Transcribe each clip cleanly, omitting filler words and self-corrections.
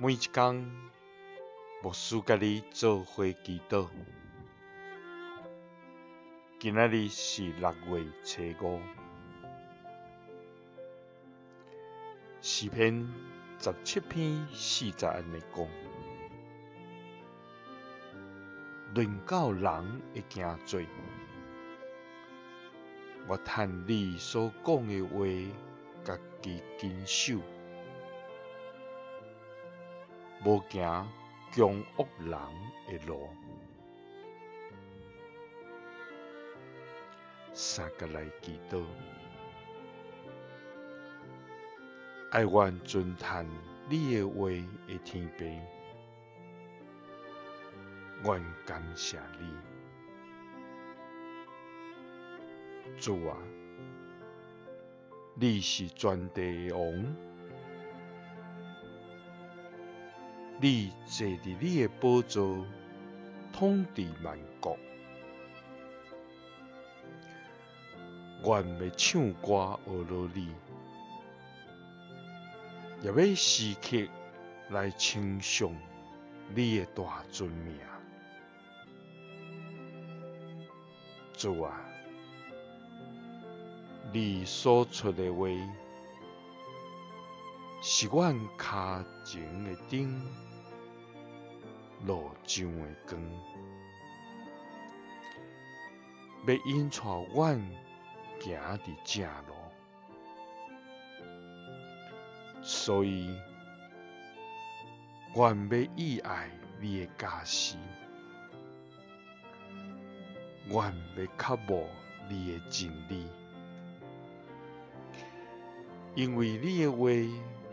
每一天，牧师甲你做伙祈祷。今仔日是6月初5，诗篇17篇40安尼讲：论到人会惊做，我趁你所讲的话，家己坚守，无行强恶人的路。三个来祈祷，爱愿尊叹你的话的天父，愿感谢你，主啊，你是全地的王，你坐伫你的宝座，统治万国。愿要唱歌学罗你，也要时刻来称颂你的大尊名。主啊，你所出的话，是阮脚前的灯，路上的光，要引带阮行伫正路，所以愿要喜爱你的教示，愿要渴慕你的真理，因为你的话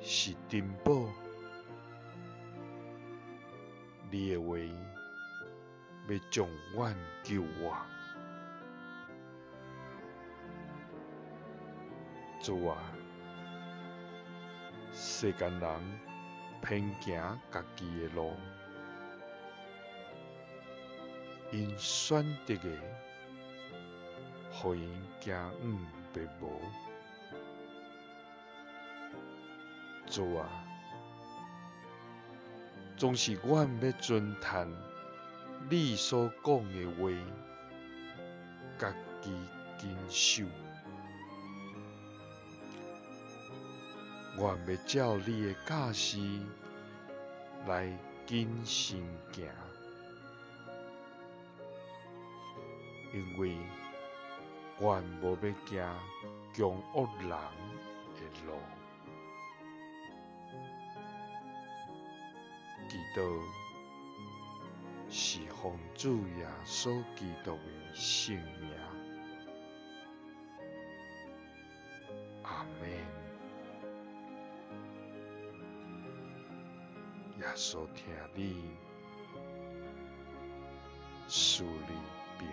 是珍宝，你的话要将阮救活。主啊，世间人偏行家己的路，因选择的，互因惊白无。主啊，总是阮要尊叹你所讲的话，家己坚守。愿要照你的教示来谨慎行，因为愿无要行强恶人的路。祈祷是奉主耶稣基督的圣名，阿们。耶稣听你，赐你平